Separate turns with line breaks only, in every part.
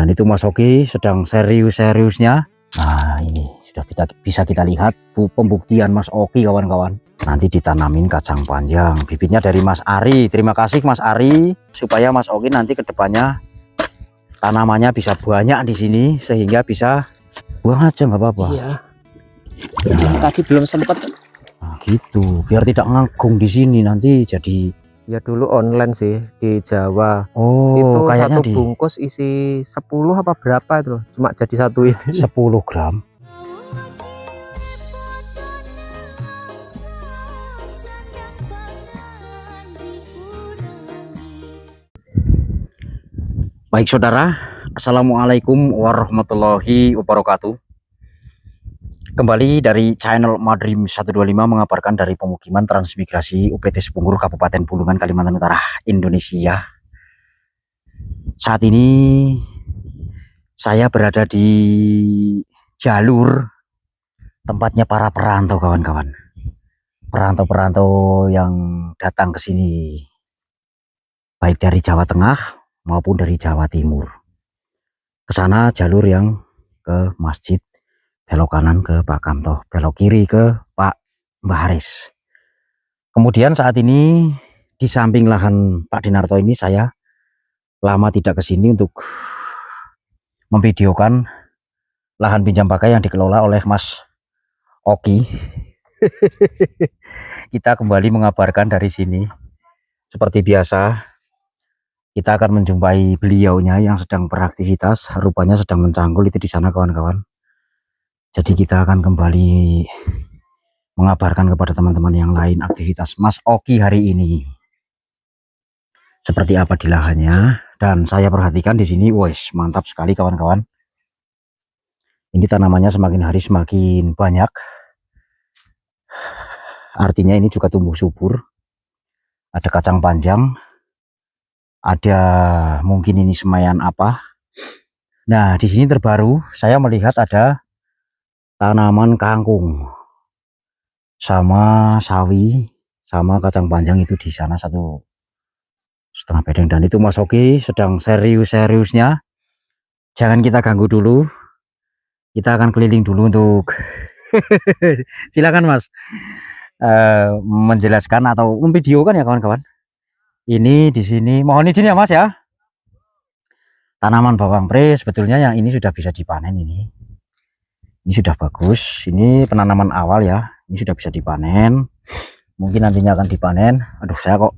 Dan itu Mas Oki sedang serius-seriusnya. Nah, ini sudah bisa kita lihat pembuktian Mas Oki, kawan-kawan. Nanti ditanamin kacang panjang, bibitnya dari Mas Ari. Terima kasih Mas Ari, supaya Mas Oki nanti kedepannya tanamannya bisa banyak di sini, sehingga bisa buang aja nggak apa-apa.
Iya. Nah, tadi belum sempat.
Nah, gitu, biar tidak nganggung di sini nanti jadi.
Ya dulu online sih di Jawa.
Oh,
Itu
kayaknya
satu bungkus isi 10 apa berapa itu loh. Cuma jadi satu ini.
10 gram. Baik saudara, Assalamualaikum warahmatullahi wabarakatuh. Kembali dari channel Madrim 125 mengabarkan dari pemukiman transmigrasi UPT Sepunggur Kabupaten Bulungan, Kalimantan Utara, Indonesia. Saat ini saya berada di jalur tempatnya para perantau, kawan-kawan. Perantau-perantau yang datang ke sini baik dari Jawa Tengah maupun dari Jawa Timur. Ke sana jalur yang ke masjid, belok kanan ke Pak Kamto, belok kiri ke Pak Mbah Haris. Kemudian saat ini di samping lahan Pak Dinarto ini saya lama tidak ke sini untuk memvideokan lahan pinjam pakai yang dikelola oleh Mas Oki. Kita kembali mengabarkan dari sini. Seperti biasa, kita akan menjumpai beliaunya yang sedang beraktivitas, rupanya sedang mencanggul itu di sana, kawan-kawan. Jadi kita akan kembali mengabarkan kepada teman-teman yang lain aktivitas Mas Oki hari ini. Seperti apa di lahannya, dan saya perhatikan di sini, wes mantap sekali, kawan-kawan. Ini tanamannya semakin hari semakin banyak. Artinya ini juga tumbuh subur. Ada kacang panjang, ada mungkin ini semayan apa. Nah, di sini terbaru saya melihat ada tanaman kangkung sama sawi sama kacang panjang itu di sana 1,5 bedeng. Dan itu Mas Oki sedang serius-seriusnya. Jangan kita ganggu dulu. Kita akan keliling dulu untuk silakan Mas menjelaskan atau memvideokan ya, kawan-kawan. Ini di sini mohon izin ya Mas ya. Tanaman bawang pre sebetulnya yang ini sudah bisa dipanen ini. Ini sudah bagus. Ini penanaman awal ya. Ini sudah bisa dipanen. Mungkin nantinya akan dipanen. Aduh, saya kok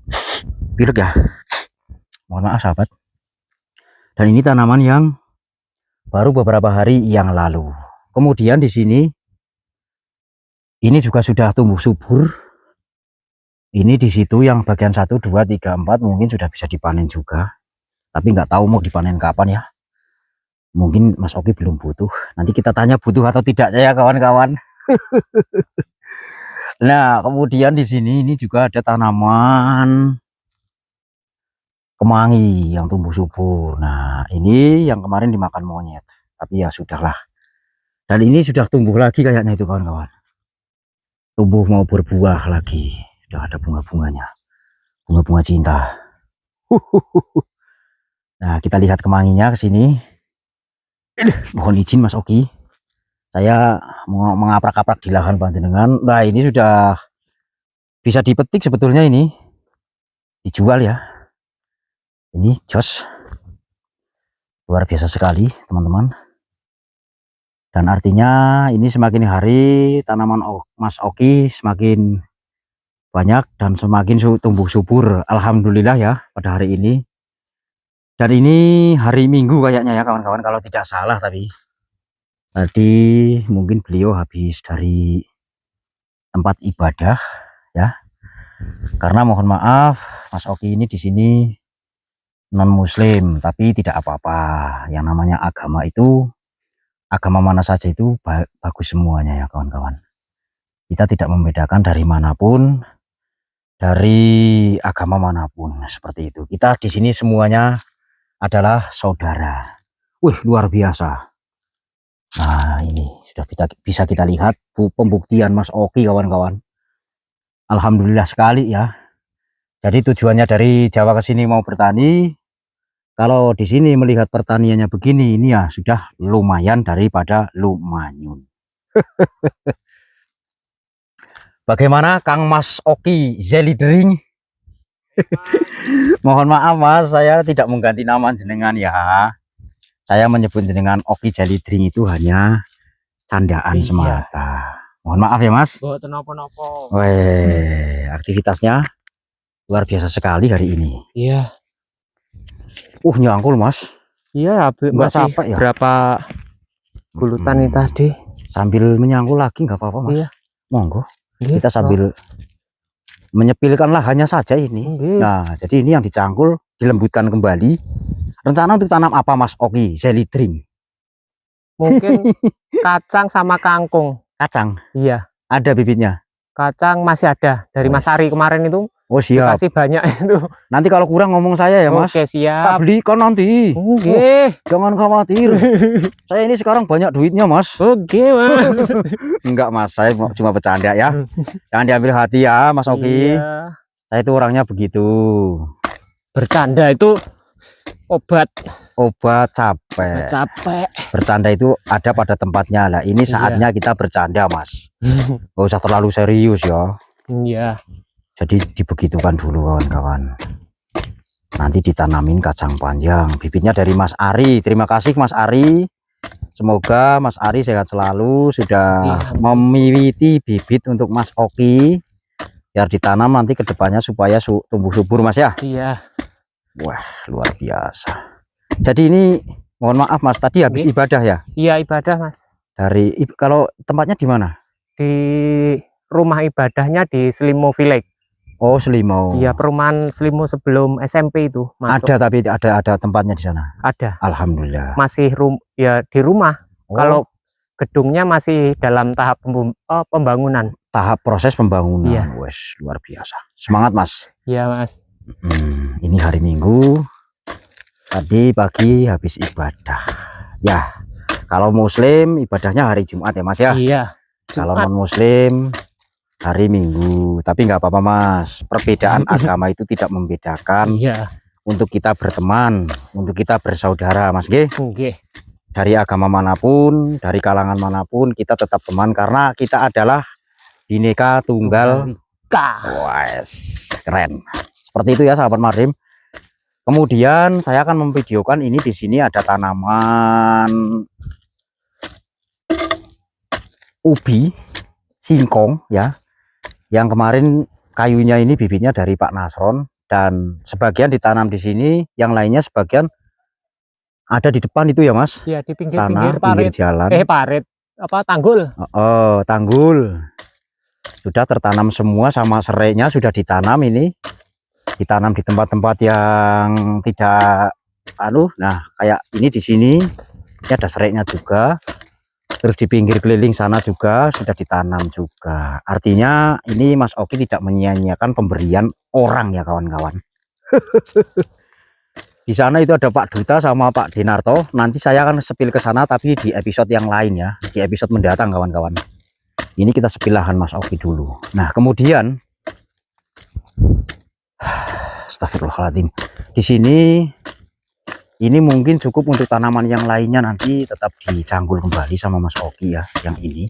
pilek ya. Mohon maaf sahabat. Dan ini tanaman yang baru beberapa hari yang lalu. Kemudian di sini ini juga sudah tumbuh subur. Ini di situ yang bagian 1, 2, 3, 4 mungkin sudah bisa dipanen juga. Tapi nggak tahu mau dipanen kapan ya. Mungkin Mas Oki belum butuh. Nanti kita tanya butuh atau tidaknya ya, kawan-kawan. Nah, kemudian di sini ini juga ada tanaman kemangi yang tumbuh subur. Nah, ini yang kemarin dimakan monyet. Tapi ya sudahlah. Dan ini sudah tumbuh lagi kayaknya itu, kawan-kawan. Tumbuh mau berbuah lagi. Sudah ada bunga-bunganya. Bunga-bunga cinta. Nah, kita lihat kemanginya ke sini. Mohon izin Mas Oki. Saya mau mengaprak-aprak di lahan panjenengan. Nah, ini sudah bisa dipetik sebetulnya ini. Dijual ya. Ini jos. Luar biasa sekali, teman-teman. Dan artinya ini semakin hari tanaman Mas Oki semakin banyak dan semakin tumbuh subur. Alhamdulillah ya pada hari ini. Dan ini hari Minggu kayaknya ya, kawan-kawan, kalau tidak salah. Tapi tadi mungkin beliau habis dari tempat ibadah ya. Karena mohon maaf, Mas Oki ini di sini non muslim, tapi tidak apa-apa. Yang namanya agama itu, agama mana saja itu bagus semuanya ya, kawan-kawan. Kita tidak membedakan dari manapun, dari agama manapun, seperti itu. Kita di sini semuanya adalah saudara. Wih, luar biasa. Nah, ini sudah bisa kita lihat pembuktian Mas Oki, kawan-kawan. Alhamdulillah sekali ya. Jadi tujuannya dari Jawa ke sini mau bertani, Kalau di sini melihat pertaniannya begini, ini ya sudah lumayan daripada lumanyun. Bagaimana Kang Mas Oki Jelly Drink? Mohon maaf Mas, saya tidak mengganti nama jenengan ya. Saya menyebut jenengan Oki Jelly Drink itu hanya candaan
Iya.
semata. Mohon maaf ya Mas.
Buat nopo-nopo.
Weh, aktivitasnya luar biasa sekali hari ini.
Iya.
Nyangkul Mas.
Iya,
Nggak
masih
capek ya?
berapa bulutan ini tadi.
Sambil menyangkul lagi nggak apa-apa Mas.
Iya.
Monggo.
Nggih,
Kita sambil menyepilkan lahannya saja ini.
nggih.
Nah, jadi ini yang dicangkul, dilembutkan kembali. Rencana untuk tanam apa Mas Oki Jelly Drink?
Mungkin kacang sama kangkung.
Kacang.
Iya.
Ada bibitnya.
Kacang masih ada dari Mas Ari kemarin itu.
Oh siap.
Dikasih banyak itu.
Nanti kalau kurang ngomong saya ya Mas.
Oke,
Tak
siap.
belikan nanti.
Oke.
Jangan khawatir. Saya ini sekarang banyak duitnya Mas.
Oke, Mas.
Enggak Mas, saya cuma bercanda ya. Jangan diambil hati ya Mas Oki.
Iya.
Saya itu orangnya begitu.
Bercanda itu obat
Capek.
capek.
Bercanda itu ada pada tempatnya lah. Ini saatnya kita bercanda Mas. Gak usah terlalu serius ya.
Iya.
Jadi dibegitukan dulu kawan-kawan. Nanti ditanamin kacang panjang. Bibitnya dari Mas Ari. Terima kasih Mas Ari. Semoga Mas Ari sehat selalu. Sudah memiliki bibit untuk Mas Oki. Biar ditanam nanti ke depannya supaya tumbuh subur Mas ya.
Iya.
Wah luar biasa. Jadi ini mohon maaf Mas. Tadi habis ibadah ya?
Iya ibadah Mas.
Kalau tempatnya di mana?
Di rumah ibadahnya di Slimo Village.
Oh Slimo.
Iya perumahan Slimo sebelum SMP itu masuk.
Ada tapi ada tempatnya di sana.
Ada.
Alhamdulillah.
Masih ya di rumah.
Oh.
Kalau gedungnya masih dalam tahap pembangunan.
Tahap proses pembangunan.
Iya.
Wes luar biasa. Semangat Mas.
Iya Mas.
Ini hari Minggu. Tadi pagi habis ibadah. Ya. Kalau Muslim ibadahnya hari Jumat ya Mas ya.
Iya.
Kalau non Muslim hari Minggu, tapi nggak apa-apa Mas. Perbedaan agama itu tidak membedakan.
Iya.
Untuk kita berteman, untuk kita bersaudara, Mas G.
Nggih.
Dari agama manapun, dari kalangan manapun, kita tetap teman karena kita adalah Bhinneka Tunggal Ika. Wes, keren. Seperti itu ya, sahabat Marim. Kemudian saya akan memvideokan ini di sini ada tanaman ubi singkong ya. Yang kemarin kayunya ini bibitnya dari Pak Nasron dan sebagian ditanam di sini, yang lainnya sebagian ada di depan itu ya Mas.
Iya di
pinggir
parit.
Jalan.
Parit apa tanggul?
Oh, tanggul. Sudah tertanam semua sama serainya sudah ditanam ini. Ditanam di tempat-tempat yang tidak nah kayak ini di sini. Ini ada serainya juga. Terus di pinggir keliling sana juga sudah ditanam juga. Artinya ini Mas Oki tidak menyia-nyiakan pemberian orang ya kawan-kawan. Di sana itu ada Pak Duta sama Pak Dinarto. Nanti saya akan sepil ke sana tapi di episode yang lain ya. Di episode mendatang kawan-kawan. Ini kita sepil lahan Mas Oki dulu. Nah kemudian, astagfirullahaladzim. Di sini ini mungkin cukup untuk tanaman yang lainnya nanti tetap dicangkul kembali sama Mas Oki ya. Yang ini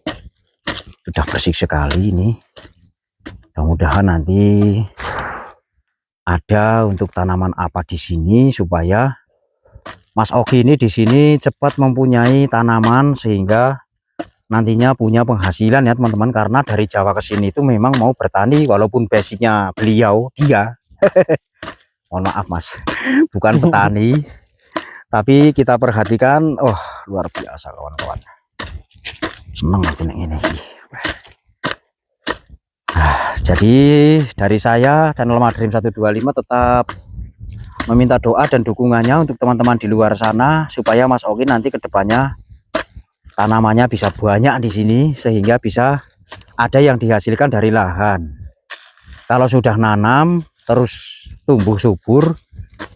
sudah bersih sekali ini. Mudah-mudahan nanti ada untuk tanaman apa di sini supaya Mas Oki ini di sini cepat mempunyai tanaman sehingga nantinya punya penghasilan ya teman-teman, karena dari Jawa ke sini itu memang mau bertani walaupun basicnya dia mohon maaf Mas bukan petani tapi kita perhatikan, luar biasa kawan-kawan. Seneng aku ini. Jadi dari saya channel Madrim 125 tetap meminta doa dan dukungannya untuk teman-teman di luar sana supaya Mas Oki nanti kedepannya tanamannya bisa banyak di sini sehingga bisa ada yang dihasilkan dari lahan. Kalau sudah nanam terus tumbuh subur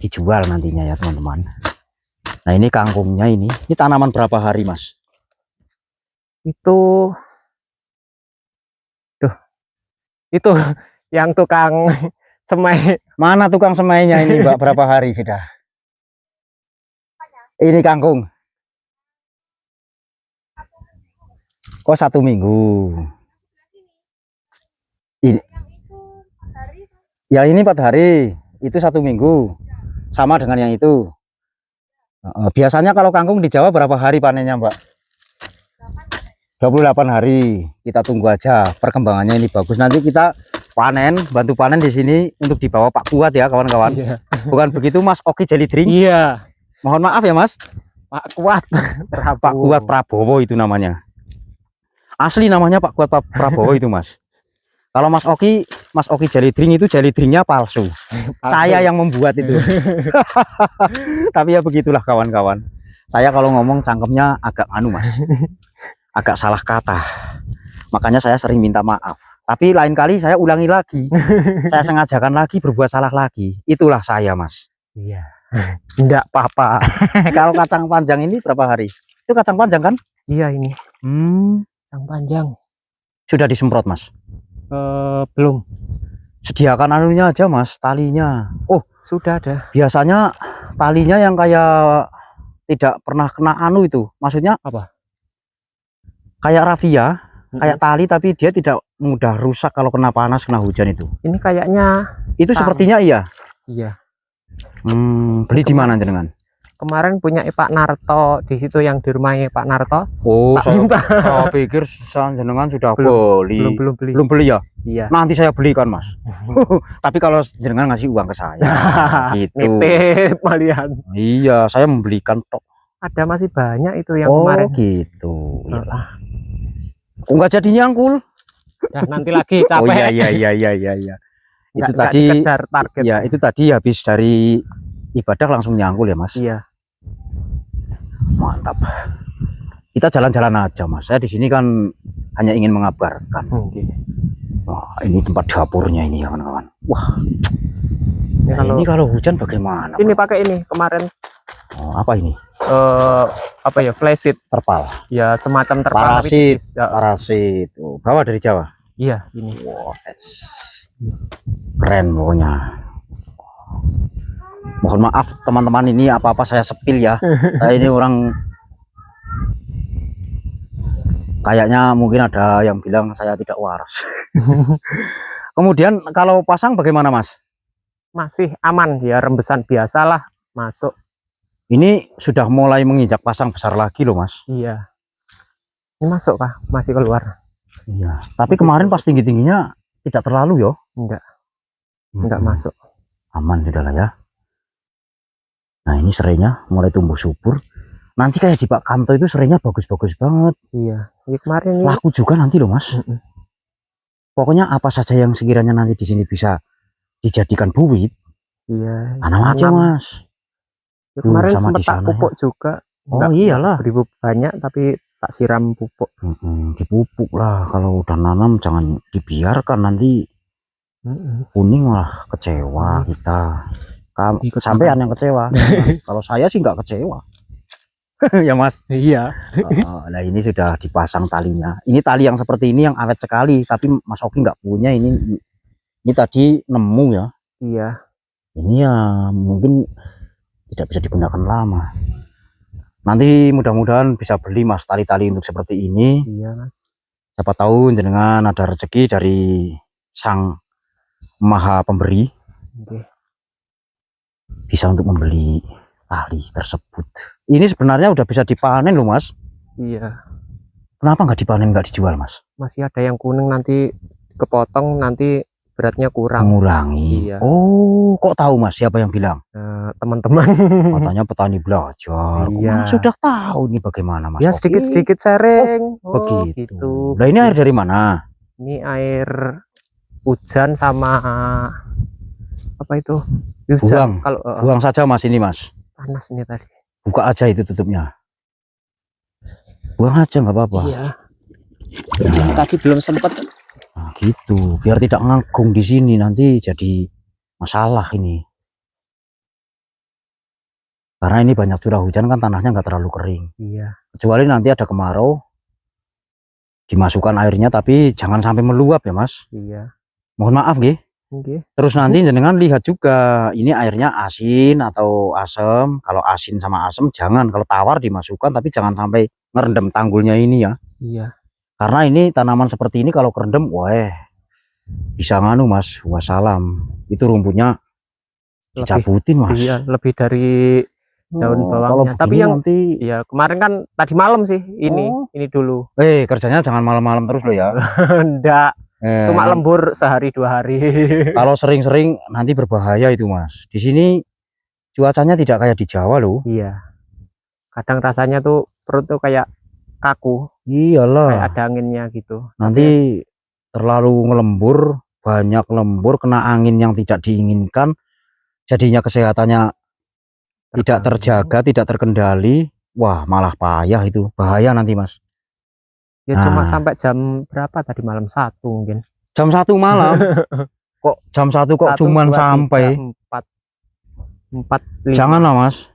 dijual nantinya ya teman-teman. Nah ini kangkungnya ini tanaman berapa hari Mas?
Itu yang tukang semai.
Mana tukang semainya ini Mbak? Berapa hari sudah? Ini kangkung. Oh 1 minggu. Ini. Ya ini 4 hari. Itu 1 minggu. Sama dengan yang itu. Biasanya kalau kangkung di Jawa berapa hari panennya, Mbak? 28 hari. Kita tunggu aja perkembangannya ini bagus. Nanti kita panen, bantu panen di sini untuk dibawa Pak Kuat ya, kawan-kawan.
Iya.
Bukan begitu, Mas Oki Jelly Drink?
Iya.
Mohon maaf ya, Mas.
Pak Kuat.
Pak Kuat Prabowo itu namanya. Asli namanya Pak Kuat Prabowo itu, Mas. Kalau Mas Oki Jelly Drink itu jelly drinknya palsu. Saya yang membuat itu. Tapi ya begitulah kawan-kawan. Saya kalau ngomong cangkemnya agak Mas. Agak salah kata. Makanya saya sering minta maaf. Tapi lain kali saya ulangi lagi. Saya sengajakan lagi berbuat salah lagi. Itulah saya, Mas.
Iya. Enggak apa-apa.
Kalau kacang panjang ini berapa hari? Itu kacang panjang kan?
Iya ini. Kacang panjang.
Sudah disemprot, Mas?
Belum.
Sediakan anunya aja, Mas, talinya. Oh,
sudah ada.
Biasanya talinya yang kayak tidak pernah kena anu itu. Maksudnya
apa?
Kayak rafia, kayak tali tapi dia tidak mudah rusak kalau kena panas, kena hujan itu.
Ini kayaknya
itu sepertinya iya.
Iya.
Beli di mana jenengan?
Kemarin punya Pak Narto di situ, yang di rumahnya Pak Narto.
Oh, saya pikir jenengan sudah beli. Belum beli ya?
Iya.
Nanti saya belikan, Mas. Tapi kalau jenengan ngasih uang ke saya, gitu.
Nitip malian.
Iya, saya membelikan tok.
Ada masih banyak itu yang kemarin.
Oh, gitu. Iyalah. Kok nggak jadi nyangkul?
Ya, nanti lagi capek.
Oh iya. Itu tadi
target.
Ya, itu tadi habis dari ibadah langsung nyangkul ya, Mas.
Iya.
Mantap. Kita jalan-jalan aja, Mas. Saya di sini kan hanya ingin mengabarkan. Wah, ini tempat dapurnya ini ya, kawan-kawan. Wah. Ini kalau hujan bagaimana?
Ini pakai ini kemarin.
Oh, apa ini?
Apa ya, flysheet,
terpal.
Ya, semacam terpal.
Parasit. Parasit. Oh, bawa dari Jawa.
Iya, ini.
Wow, keren pokoknya. Mohon maaf teman-teman, ini apa-apa saya sepil ya. Saya ini orang kayaknya mungkin ada yang bilang saya tidak waras. Kemudian kalau pasang bagaimana, Mas?
Masih aman ya, rembesan biasalah masuk.
Ini sudah mulai menginjak pasang besar lagi loh, Mas.
Iya. Ini masuk kah? Masih keluar.
Iya. Tapi masih kemarin pas tinggi-tingginya tidak terlalu yo.
Enggak masuk.
Aman sudah lah ya. Nah, ini serainya mulai tumbuh subur. Nanti kayak di Pak Kamto itu serainya bagus-bagus banget.
Iya. Ya, kemarin ini
laku juga nanti loh, Mas. Pokoknya apa saja yang sekiranya nanti di sini bisa dijadikan buit.
Iya.
Tanam aja, Mas.
Ya, kemarin sempat tak pupuk ya juga.
Oh iyalah.
Beri pupuk banyak tapi tak siram pupuk.
Dipupuk lah, kalau udah nanam jangan dibiarkan, nanti kuning malah kecewa kita. Sampean yang kecewa. Kalau saya sih nggak kecewa. Ya, Mas.
Iya.
Nah, ini sudah dipasang talinya. Ini tali yang seperti ini yang awet sekali, tapi Mas Oki nggak punya ini. Ini tadi nemu ya.
Iya.
Ini ya mungkin tidak bisa digunakan lama. Nanti mudah-mudahan bisa beli, Mas, tali-tali untuk seperti ini.
Iya, Mas.
Siapa tahu dengan ada rezeki dari Sang Maha Pemberi. Bisa untuk membeli tali tersebut. Ini sebenarnya udah bisa dipanen loh, Mas.
Iya.
Kenapa nggak dipanen, nggak dijual, Mas?
Masih ada yang kuning, nanti kepotong, nanti beratnya kurang.
Mengurangi.
Iya.
Oh, kok tahu, Mas? Siapa yang bilang?
Teman-teman.
Katanya petani belajar.
Iya.
Mana sudah tahu nih bagaimana, Mas?
Ya, sedikit-sedikit sharing.
Oh, begitu.
Gitu.
Nah, ini air dari mana?
Ini air hujan sama apa itu? Hujan.
Kalau buang saja, Mas, ini, Mas.
Panas ini tadi.
Buka aja itu tutupnya. Buang aja nggak apa-apa.
Iya. Ini tadi belum sempat.
Nah, gitu, biar tidak nganggung di sini, nanti jadi masalah ini. Karena ini banyak curah hujan kan, tanahnya nggak terlalu kering.
Iya.
Kecuali nanti ada kemarau, dimasukkan airnya, tapi jangan sampai meluap ya, Mas.
Iya.
Mohon maaf, nggih.
Oke.
Terus nanti jenengan lihat juga ini airnya asin atau asam. Kalau asin sama asam jangan, kalau tawar dimasukkan tapi jangan sampai ngerendam tanggulnya ini ya.
Iya.
Karena ini tanaman seperti ini kalau kerendam, wah bisa nganu mas, wassalam. Itu rumputnya dicabutin mas.
Iya, lebih dari daun
Kalau
bawangnya. Tapi
begini
yang
nanti,
ya kemarin kan tadi malam sih ini dulu.
kerjanya jangan malam-malam terus loh ya.
Enggak, cuma
Nanti,
lembur sehari 2 hari.
kalau sering-sering nanti berbahaya itu mas. Di sini cuacanya tidak kayak di Jawa loh.
Iya. Kadang rasanya tuh perut tuh kayak kaku, kayak
Iyalah.
ada anginnya gitu.
Nanti terlalu ngelembur, banyak lembur, kena angin yang tidak diinginkan, jadinya kesehatannya tidak terjaga, tidak terkendali. Wah, malah payah itu, bahaya nanti mas.
Ya cuma
Nah,
sampai jam berapa tadi malam 1 mungkin.
jam 1 malam, kok jam 1 kok
1,
cuman
2, 3,
sampai.
4, 4, 5.
Janganlah mas,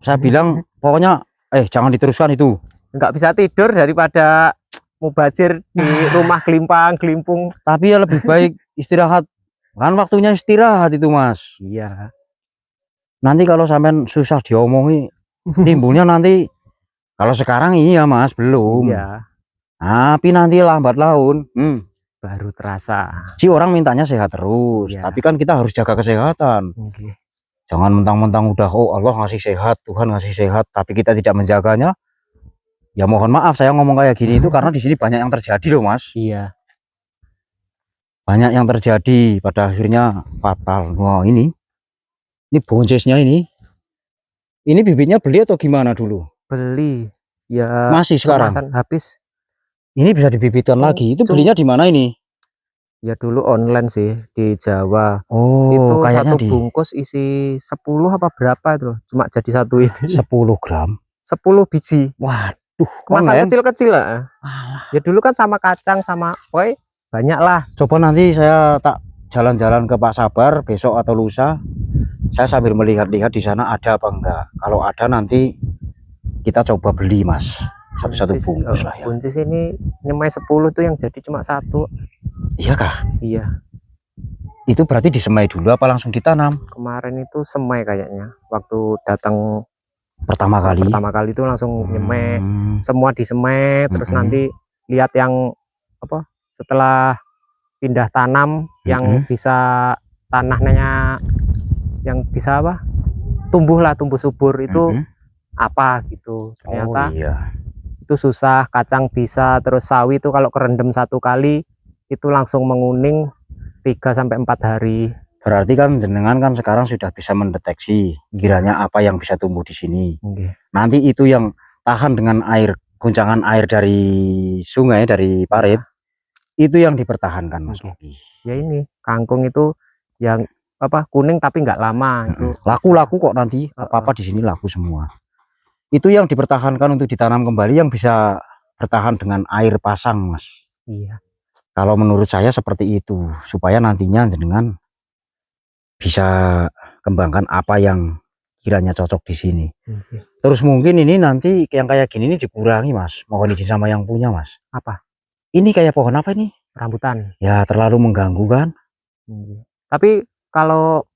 saya bilang pokoknya jangan diteruskan itu.
Nggak bisa tidur daripada mubazir di rumah gelimpang-gelimpung.
Tapi ya lebih baik istirahat, kan waktunya istirahat itu mas.
Iya.
Nanti kalau sampean susah diomongi, timbulnya nanti kalau sekarang iya mas belum.
Iya.
Tapi nanti lambat laun,
Baru terasa.
si orang mintanya sehat terus.
Iya.
Tapi kan kita harus jaga kesehatan.
Oke.
Jangan mentang-mentang udah Allah ngasih sehat, Tuhan ngasih sehat, tapi kita tidak menjaganya. Ya mohon maaf saya ngomong kayak gini itu karena di sini banyak yang terjadi loh mas.
Iya.
Banyak yang terjadi pada akhirnya fatal. Wah ini boncesnya ini. Ini bibitnya beli atau gimana dulu?
Beli. Ya
Masih sekarang.
kemasan habis.
Ini bisa dibibitkan lagi. Itu belinya di mana ini?
Ya dulu online sih di Jawa.
Oh,
Itu
kayaknya
satu bungkus isi 10 apa berapa itu loh. Cuma jadi satu ini.
10 gram.
10 biji.
Waduh,
Kemasan kecil-kecil lah.
Alah.
Ya dulu kan sama kacang sama koi banyak lah.
Coba nanti saya tak jalan-jalan ke Pak Sabar besok atau lusa. Saya sambil melihat-lihat di sana ada apa enggak. Kalau ada nanti kita coba beli mas. Satu-satu bungkus lah ya.
Buncis ini nyemai 10 tuh yang jadi cuma 1.
Iya kah?
Iya.
Itu berarti disemai dulu apa langsung ditanam?
Kemarin itu semai kayaknya. Waktu datang
Pertama kali
itu langsung nyemai. Semua disemai. Terus nanti lihat yang apa? Setelah pindah tanam yang bisa tanahnya yang bisa apa? Tumbuh subur itu apa gitu. Ternyata itu susah. Kacang bisa, terus sawi itu kalau kerendam 1 kali itu langsung menguning 3-4 hari.
Berarti kan jenengan kan sekarang sudah bisa mendeteksi kiranya apa yang bisa tumbuh di sini. Nanti itu yang tahan dengan air, guncangan air dari sungai, dari parit, itu yang dipertahankan mas.
Ya ini kangkung itu yang apa kuning tapi nggak lama itu
laku kok nanti apa di sini laku semua. Itu yang dipertahankan untuk ditanam kembali yang bisa bertahan dengan air pasang mas.
Iya.
Kalau menurut saya seperti itu supaya nantinya jenengan bisa kembangkan apa yang kiranya cocok di sini. Terus mungkin ini nanti yang kayak gini ini dikurangi mas. Mohon izin sama yang punya mas.
Apa?
Ini kayak pohon apa ini?
Rambutan.
Ya terlalu mengganggu kan?
Tapi kalau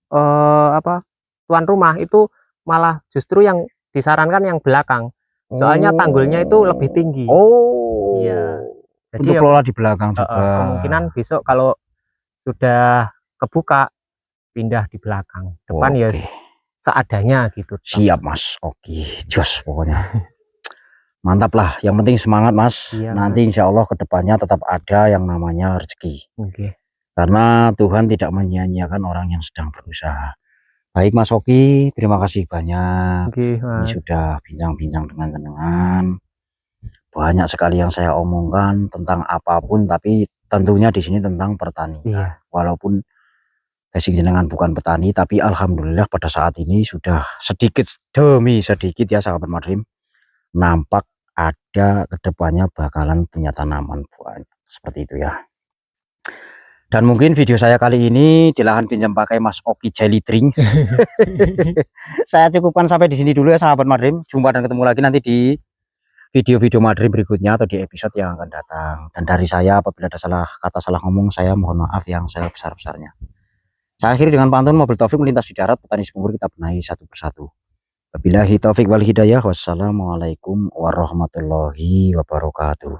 apa tuan rumah itu malah justru yang disarankan yang belakang. Soalnya tanggulnya itu lebih tinggi.
Oh.
Iya. Jadi
untuk kelola di belakang juga.
Kemungkinan besok kalau sudah kebuka pindah di belakang. Depan ya seadanya gitu.
Siap mas. Oke, jos pokoknya. Mantap lah. Yang penting semangat mas.
Iya,
nanti insya Allah kedepannya tetap ada yang namanya rezeki. Karena Tuhan tidak menyia-nyiakan orang yang sedang berusaha. Baik Mas Oki, terima kasih banyak. Ini sudah bincang-bincang dengan jenengan. Banyak sekali yang saya omongkan tentang apapun, tapi tentunya di sini tentang pertanian.
Iya.
Walaupun basic jenengan bukan petani, tapi alhamdulillah pada saat ini sudah sedikit demi sedikit ya sahabat Madrim, nampak ada kedepannya bakalan punya tanaman banyak seperti itu ya. Dan mungkin video saya kali ini di lahan pinjam pakai Mas Oki Jelly Drink. Saya cukupkan sampai di sini dulu ya sahabat Madrim. Jumpa dan ketemu lagi nanti di video-video materi berikutnya atau di episode yang akan datang. Dan dari saya, apabila ada salah kata, salah ngomong, saya mohon maaf yang saya besar-besarnya. Saya akhiri dengan pantun mobil taufik melintas di darat, petani sumur kita benahi satu persatu. Wabillahi taufik wal hidayah. Wassalamualaikum warahmatullahi wabarakatuh.